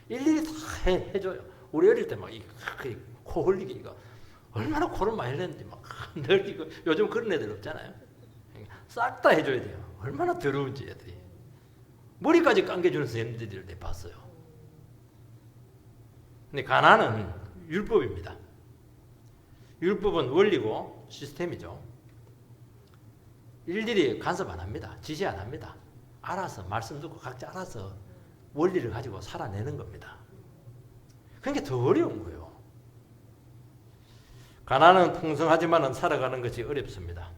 일일이 다 해줘요. 우리 어릴 때 막 코 흘리기 이거 얼마나 코를 많이 흘렸는지 막 늘리고 요즘 그런 애들 없잖아요. 싹 다 해줘야 돼요. 얼마나 더러운지 애들이. 머리까지 감겨주는 선생님들을 봤어요. 근데 가난은 율법입니다. 율법은 원리고 시스템이죠. 일일이 간섭 안 합니다. 지시 안 합니다. 알아서 말씀 듣고 각자 알아서 원리를 가지고 살아내는 겁니다. 그러니까 더 어려운 거예요. 가난은 풍성하지만 살아가는 것이 어렵습니다.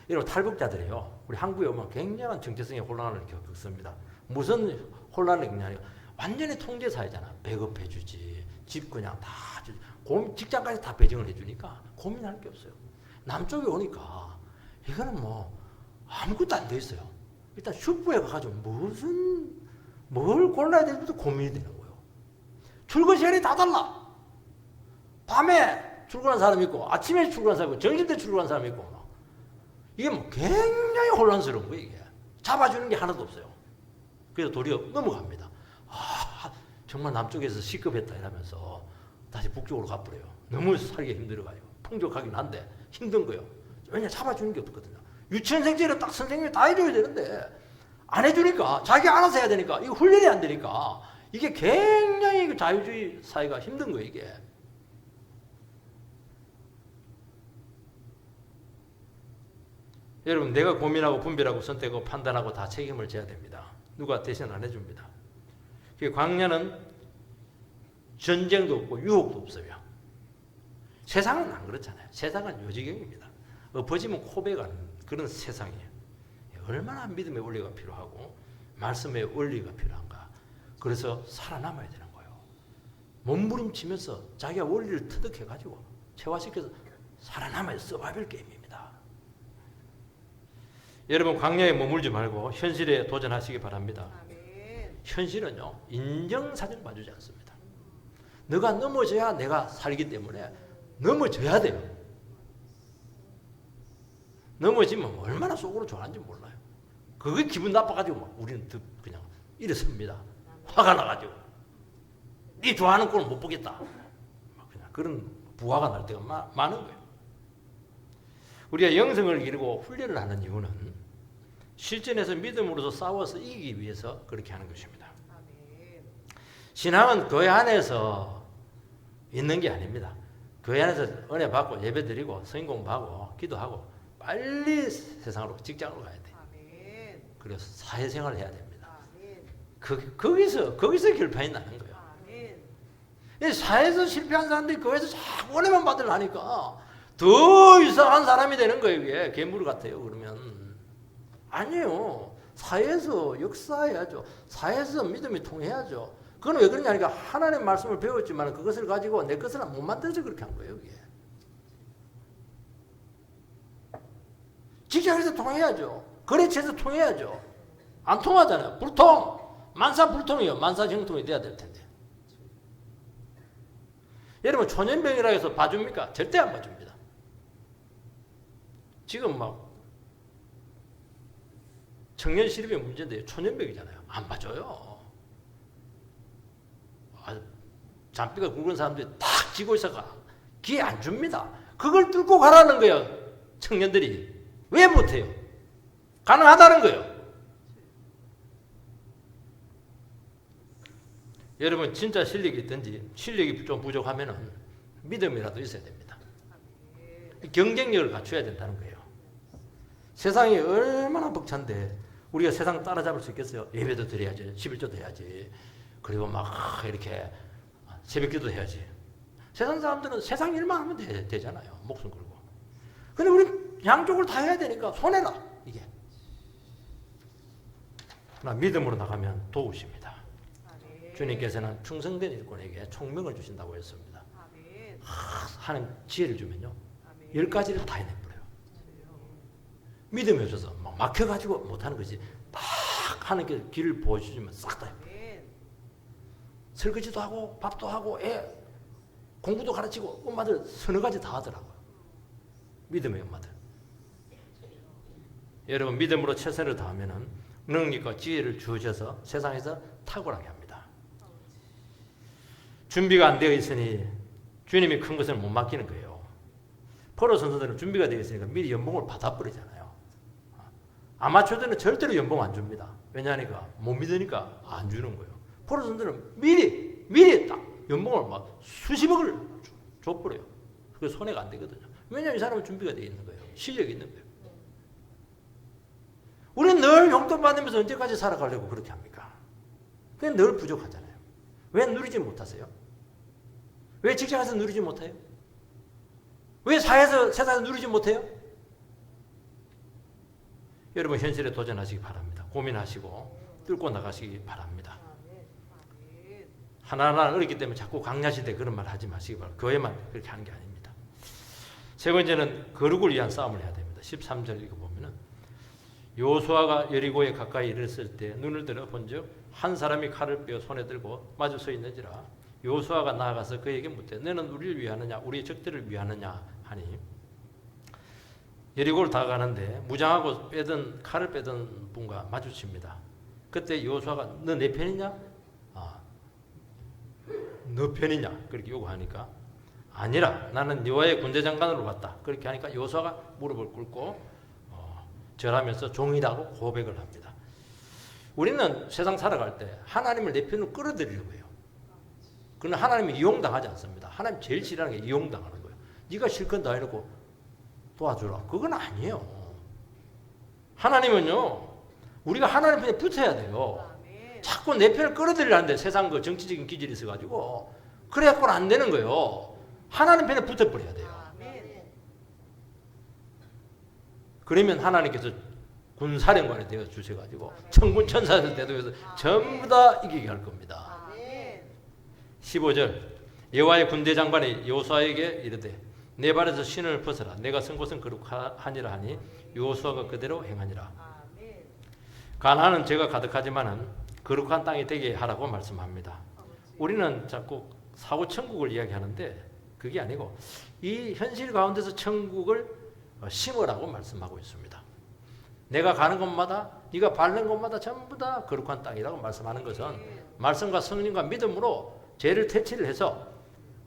이런 탈북자들이요, 우리 한국에 오면 굉장한 정체성의 혼란을 겪습니다. 무슨 혼란을 겪냐면 완전히 통제 사회잖아. 배급해주지, 집 그냥 다 주지, 직장까지 다 배정을 해주니까 고민할 게 없어요. 남쪽에 오니까 이거는 뭐 아무것도 안 돼 있어요. 일단 슈퍼에 가가지고 뭘 골라야 될지도 고민이 되는 거예요. 출근 시간이 다 달라. 밤에 출근한 사람이 있고 아침에 출근한 사람이 있고 점심때 출근한 사람이 있고 막. 이게 뭐 굉장히 혼란스러운 거예요. 이게 잡아주는 게 하나도 없어요. 그래서 도리어 넘어갑니다. 정말 남쪽에서 시급했다 이러면서 다시 북쪽으로 가버려요. 너무 살기 힘들어가지고 풍족하긴 한데 힘든 거예요. 왜냐, 잡아주는 게 없거든요. 유치원생제를 딱 선생님이 다 해줘야 되는데 안 해주니까, 자기 알아서 해야 되니까, 이거 훈련이 안 되니까 이게 굉장히 자유주의 사회가 힘든 거예요. 이게 여러분, 내가 고민하고 분별하고 선택하고 판단하고 다 책임을 져야 됩니다. 누가 대신 안 해줍니다. 광야는 전쟁도 없고 유혹도 없어요. 세상은 안 그렇잖아요. 세상은 요지경입니다. 엎어지면 코베가는 그런 세상이에요. 얼마나 믿음의 원리가 필요하고 말씀의 원리가 필요한가. 그래서 살아남아야 되는 거예요. 몸부림치면서 자기가 원리를 터득해가지고 체화시켜서 살아남아야 서바이벌 게임입니다. 여러분, 광야에 머물지 말고 현실에 도전하시기 바랍니다. 현실은요, 인정사정 봐주지 않습니다. 너가 넘어져야 내가 살기 때문에 넘어져야 돼요. 넘어지면 얼마나 속으로 좋아하는지 몰라요. 그게 기분 나빠가지고 막 우리는 그냥 일어섭니다. 화가 나가지고 네 좋아하는 꼴은 못 보겠다. 그냥 그런 부화가 날 때가 많은 거예요. 우리가 영성을 기르고 훈련을 하는 이유는 실전에서 믿음으로서 싸워서 이기기 위해서 그렇게 하는 것입니다. 신앙은 교회 안에서 있는 게 아닙니다. 교회 안에서 은혜 받고 예배 드리고 성경 공부하고 기도하고 빨리 세상으로, 직장으로 가야 돼. 그래서 사회생활을 해야 됩니다. 거기서 결판이 나는 거예요. 사회에서 실패한 사람들이 교회에서 자꾸 은혜만 받으려니까 더 이상한 사람이 되는 거예요. 이게 괴물 같아요. 그러면 아니에요. 사회에서 역사해야죠. 사회에서 믿음이 통해야죠. 그건 왜 그러냐니까 하나님의 말씀을 배웠지만 그것을 가지고 내 것을 못 만들어서 그렇게 한 거예요. 이게. 직장에서 통해야죠. 거래처에서 통해야죠. 안 통하잖아요. 불통. 만사불통이요. 만사형통이 돼야 될 텐데. 여러분, 초년병이라 해서 봐줍니까? 절대 안 봐줍니다. 지금 막 청년 실업이 문제인데 초년병이잖아요. 안 봐줘요. 잔뼈가 굵은 사람들이 딱 쥐고 있어가 기회 안 줍니다. 그걸 뚫고 가라는 거예요. 청년들이. 왜 못해요? 가능하다는 거예요. 여러분, 진짜 실력이 있든지 실력이 좀 부족하면 믿음이라도 있어야 됩니다. 경쟁력을 갖춰야 된다는 거예요. 세상이 얼마나 벅찬데 우리가 세상 따라잡을 수 있겠어요? 예배도 드려야지, 11조도 해야지, 그리고 막 이렇게 새벽기도 해야지. 세상 사람들은 세상 일만 하면 되잖아요. 목숨 걸고. 근데 우리 양쪽을 다 해야 되니까 손해라, 이게. 그러나 믿음으로 나가면 도우십니다. 주님께서는 충성된 일꾼에게 총명을 주신다고 했습니다. 하나님 지혜를 주면요, 10가지를 다 해내버려요. 믿음이 없어서 막 막혀가지고 못하는 것이 딱 하는 길을 보여주시면 싹 다 해버려요. 설거지도 하고 밥도 하고 애 공부도 가르치고 엄마들 서너 가지 다 하더라고요. 믿음의 엄마들. 여러분, 믿음으로 최선을 다하면 능력과 지혜를 주셔서 세상에서 탁월하게 합니다. 준비가 안 되어 있으니 주님이 큰 것을 못 맡기는 거예요. 프로 선수들은 준비가 되어 있으니까 미리 연봉을 받아버리잖아요. 아마추어들은 절대로 연봉 안 줍니다. 왜냐하니까 못 믿으니까 안 주는 거예요. 프로 선수들은 미리 딱 연봉을 막 수십억을 줘버려요. 그 손해가 안 되거든요. 왜냐하면 이 사람은 준비가 되어 있는 거예요. 실력이 있는 거예요. 우리는 늘 용돈 받으면서 언제까지 살아가려고 그렇게 합니까? 그냥 늘 부족하잖아요. 왜 누리지 못하세요? 왜 직장에서 누리지 못해요? 왜 사회에서 세상에서 누리지 못해요? 여러분 현실에 도전하시기 바랍니다. 고민하시고 뚫고 나가시기 바랍니다. 하나하나 어렵기 때문에 자꾸 강야시대 그런 말 하지 마시기 바랍니다. 교회만 그렇게 하는 게 아닙니다. 세 번째는 거룩을 위한 싸움을 해야 됩니다. 13절 읽어보면은 요수아가 여리고에 가까이 이르렀을 때 눈을 들어 본즉 한 사람이 칼을 빼어 손에 들고 마주 서 있는지라 요수아가 나아가서 그에게 묻되 너는 우리를 위하느냐 우리의 적들을 위하느냐 하니 여리고를 다가가는데 무장하고 칼을 빼던 분과 마주칩니다. 그때 요수아가 너 내 편이냐? 너 편이냐? 그렇게 요구하니까 아니라 나는 여호와의 군대장관으로 왔다. 그렇게 하니까 요수아가 무릎을 꿇고 절하면서 종이라고 고백을 합니다. 우리는 세상 살아갈 때 하나님을 내 편으로 끌어들이려고 해요. 그러나 하나님이 이용당하지 않습니다. 하나님 제일 싫어하는 게 이용당하는 거예요. 네가 실컷 다 해놓고 도와주라. 그건 아니에요. 하나님은요. 우리가 하나님 편에 붙어야 돼요. 자꾸 내 편을 끌어들이려는데 세상 그 정치적인 기질이 있어가지고 그래갖고는 안 되는 거예요. 하나님 편에 붙어버려야 돼요. 그러면 하나님께서 군사령관이 되어 주셔가지고 천군 천사들 대도해서 전부 다 이기게 할 겁니다. 15절 여호와의 군대장관이 요수아에게 이르되 내 발에서 신을 벗어라. 내가 선 곳은 거룩하니라 하니 요수아가 그대로 행하니라. 가나안은 죄가 가득하지만은 거룩한 땅이 되게 하라고 말씀합니다. 우리는 자꾸 사후 천국을 이야기하는데 그게 아니고 이 현실 가운데서 천국을 심으라고 말씀하고 있습니다. 내가 가는 곳마다 네가 밟는 곳마다 전부 다 거룩한 땅이라고 말씀하는 것은 말씀과 성령과 믿음으로 죄를 퇴치를 해서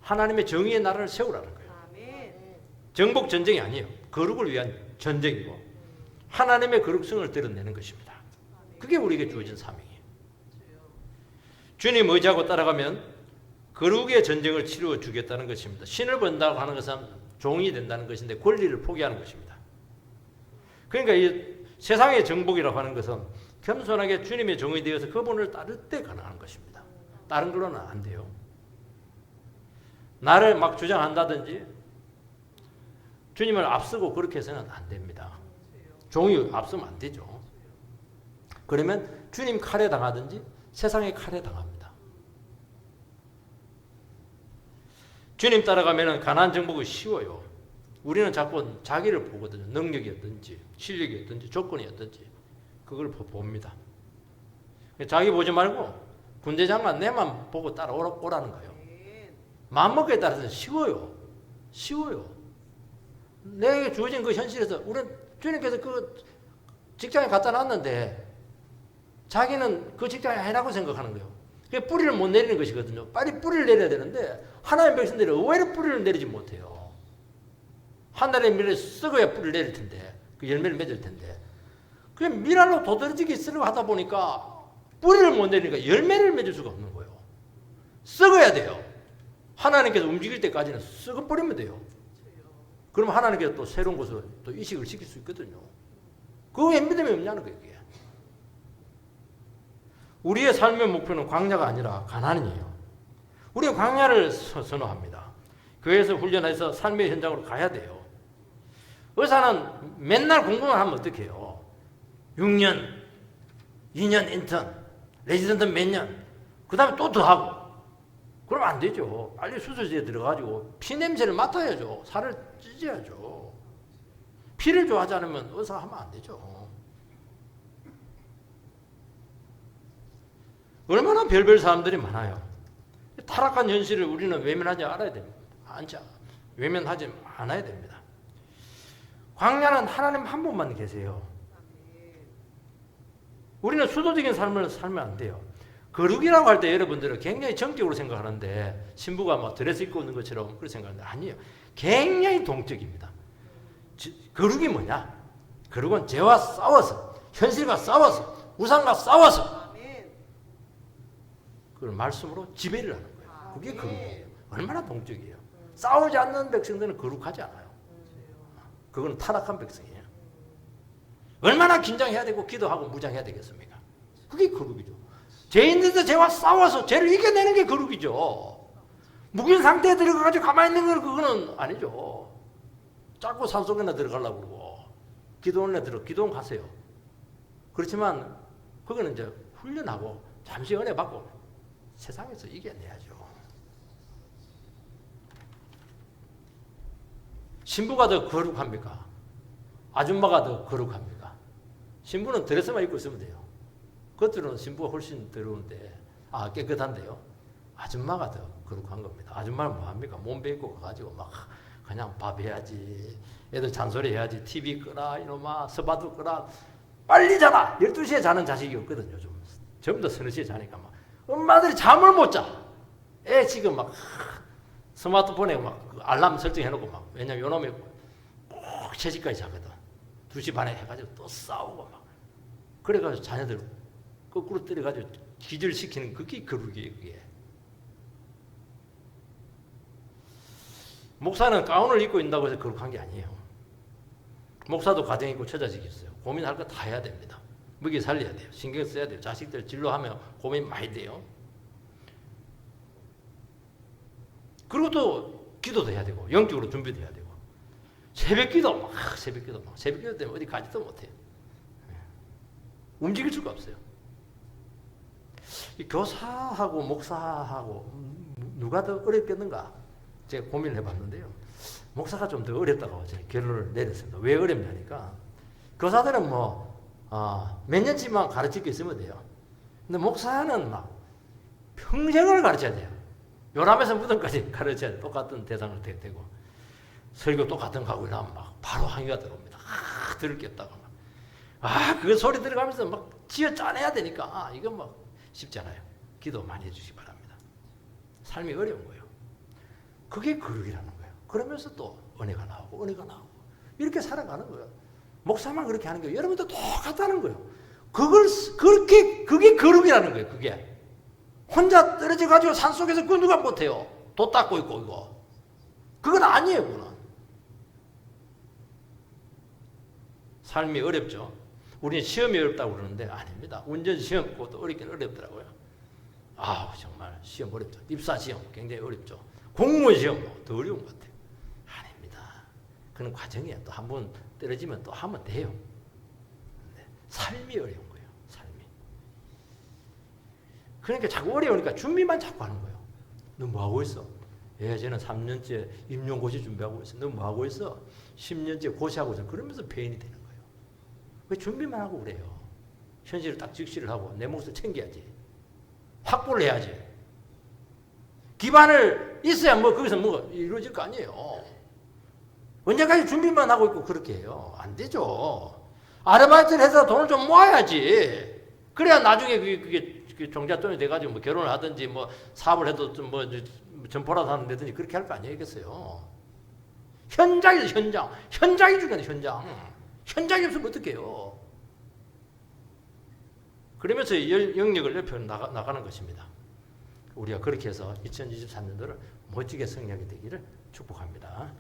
하나님의 정의의 나라를 세우라는 거예요. 정복 전쟁이 아니에요. 거룩을 위한 전쟁이고 하나님의 거룩성을 드러내는 것입니다. 그게 우리에게 주어진 사명이에요. 주님 의지하고 따라가면 거룩의 전쟁을 치루어 주겠다는 것입니다. 신을 번다고 하는 것은 종이 된다는 것인데 권리를 포기하는 것입니다. 그러니까 이 세상의 정복이라고 하는 것은 겸손하게 주님의 종이 되어서 그분을 따를 때 가능한 것입니다. 다른 걸로는 안 돼요. 나를 막 주장한다든지 주님을 앞서고 그렇게 해서는 안 됩니다. 종이 앞서면 안 되죠. 그러면 주님 칼에 당하든지 세상의 칼에 당합니다. 주님 따라가면 가나안 정복이 쉬워요. 우리는 자꾸 자기를 보거든요. 능력이었든지 실력이었든지 조건이었든지 그걸 봅니다. 자기 보지 말고 군대장관 내만 보고 따라오라는 거예요. 마음먹기에 따라서 쉬워요. 쉬워요. 내게 주어진 그 현실에서 우리는 주님께서 그 직장에 갖다 놨는데 자기는 그 직장이 아니라고 생각하는 거예요. 그게 뿌리를 못 내리는 것이거든요. 빨리 뿌리를 내려야 되는데 하나님 백성들이 의외로 뿌리를 내리지 못해요. 하늘의 밀을 썩어야 뿌리를 내릴 텐데 그 열매를 맺을 텐데 그냥 밀알로 도드라지게 쓰려고 하다 보니까 뿌리를 못 내리니까 열매를 맺을 수가 없는 거예요. 썩어야 돼요. 하나님께서 움직일 때까지는 썩어버리면 돼요. 그럼 하나님께서 또 새로운 것을 또 이식을 시킬 수 있거든요. 그거에 믿음이 없냐는 거예요. 그게. 우리의 삶의 목표는 광야가 아니라 가나안이에요. 우리는 광야를 선호합니다. 교회에서 훈련해서 삶의 현장으로 가야 돼요. 의사는 맨날 공부만 하면 어떡해요? 6년, 2년 인턴, 레지던트 몇 년, 그 다음에 또 더 하고. 그러면 안 되죠. 빨리 수술실에 들어가지고 피 냄새를 맡아야죠. 살을 찢어야죠. 피를 좋아하지 않으면 의사 하면 안 되죠. 얼마나 별별 사람들이 많아요. 타락한 현실을 우리는 외면하지 않아야 됩니다. 외면하지 않아야 됩니다. 광야는 하나님 한 분만 계세요. 우리는 수도적인 삶을 살면 안 돼요. 거룩이라고 할 때 여러분들은 굉장히 정적으로 생각하는데 신부가 막 드레스 입고 있는 것처럼 그렇게 생각하는데 아니에요. 굉장히 동적입니다. 거룩이 뭐냐? 거룩은 죄와 싸워서 현실과 싸워서 우상과 싸워서 그런 말씀으로 지배를 하는 거예요. 그게 거룩이에요. 얼마나 동적이에요. 싸우지 않는 백성들은 거룩하지 않아요. 그거는 타락한 백성이에요. 얼마나 긴장해야 되고 기도하고 무장해야 되겠습니까? 그게 거룩이죠. 죄인들도 죄와 싸워서 죄를 이겨내는 게 거룩이죠. 묵인 상태에 들어가가지고 가만히 있는 건 그거는 아니죠. 자꾸 산속에나 들어가려고 그러고 기도원에 기도원 가세요. 그렇지만 그거는 이제 훈련하고 잠시 은혜 받고 세상에서 이겨내야죠. 신부가 더 거룩합니까? 아줌마가 더 거룩합니까? 신부는 드레스만 입고 있으면 돼요. 겉으로는 신부가 훨씬 더러운데, 깨끗한데요. 아줌마가 더 거룩한 겁니다. 아줌마는 뭐합니까? 몸 베입고 가가지고 막 그냥 밥 해야지, 애들 잔소리 해야지, TV 끄라, 이놈아, 스마트 끄라, 빨리 자라! 12시에 자는 자식이 없거든요, 요즘. 전부 다 서너 시에 자니까 막. 엄마들이 잠을 못 자. 애 지금 막 스마트폰에 막 알람 설정해놓고 막. 왜냐면 요놈이 꼭 3시까지 자거든. 2시 반에 해가지고 또 싸우고 막. 그래가지고 자녀들 거꾸로 때려가지고 기절시키는 그게 거룩이에요, 그게. 목사는 가운을 입고 있다고 해서 거룩한 게 아니에요. 목사도 가정 있고 처자식이 있어요. 고민할 거 다 해야 됩니다. 먹이 살려야 돼요. 신경 써야 돼요. 자식들 진로하면 고민 많이 돼요. 그리고 또 기도도 해야 되고 영적으로 준비도 해야 되고 새벽 기도 때문에 어디 가지도 못해요. 움직일 수가 없어요. 이 교사하고 목사하고 누가 더 어렵겠는가 제가 고민을 해봤는데요. 목사가 좀 더 어렵다고 제가 결론을 내렸습니다. 왜 어렵냐니까 교사들은 몇 년치만 가르칠 게 있으면 돼요. 근데 목사는 막 평생을 가르쳐야 돼요. 요람에서 무덤까지 가르쳐야 돼요. 똑같은 대상을 되고 설교 똑같은 거 하고 이러면 막 바로 항의가 들어옵니다. 들을 게 없다고 막. 그 소리 들어가면서 막 지어 짜내야 되니까 이건 막 쉽지 않아요. 기도 많이 해주시기 바랍니다. 삶이 어려운 거예요. 그게 거룩이라는 거예요. 그러면서 또 은혜가 나오고 이렇게 살아가는 거예요. 목사만 그렇게 하는 거예요. 여러분도 똑같다는 거예요. 그게 거룩이라는 거예요. 그게 혼자 떨어져 가지고 산속에서 그 누가 못해요. 도 닦고 있고 이거 그건 아니에요. 그건 삶이 어렵죠. 우리는 시험이 어렵다고 그러는데 아닙니다. 운전 시험 그것도 어렵긴 어렵더라고요. 정말 시험 어렵죠. 입사 시험 굉장히 어렵죠. 공무원 시험 더 어려운 것 같아요. 아닙니다. 그런 과정이야. 또 한 번 떨어지면 또 하면 돼요. 삶이 어려운 거예요. 삶이. 그러니까 자꾸 어려우니까 준비만 자꾸 하는 거예요. 너 뭐 하고 있어? 저는 3년째 임용고시 준비하고 있어. 너 뭐 하고 있어? 10년째 고시하고 있어. 그러면서 폐인이 되는 거예요. 왜 준비만 하고 그래요? 현실을 딱 직시를 하고 내 몫을 챙겨야지. 확보를 해야지. 기반을 있어야 거기서 이루어질 거 아니에요. 언제까지 준비만 하고 있고 그렇게 해요? 안 되죠. 아르바이트를 해서 돈을 좀 모아야지. 그래야 나중에 그게 종잣돈이 돼가지고 결혼을 하든지 사업을 해도 좀 점포라도 하는 데든지 그렇게 할 거 아니겠어요. 현장이죠, 현장. 현장이 중요해, 현장. 현장이 없으면 어떡해요. 그러면서 영역을 넓혀 나가는 것입니다. 우리가 그렇게 해서 2023년도를 멋지게 성리하게 되기를 축복합니다.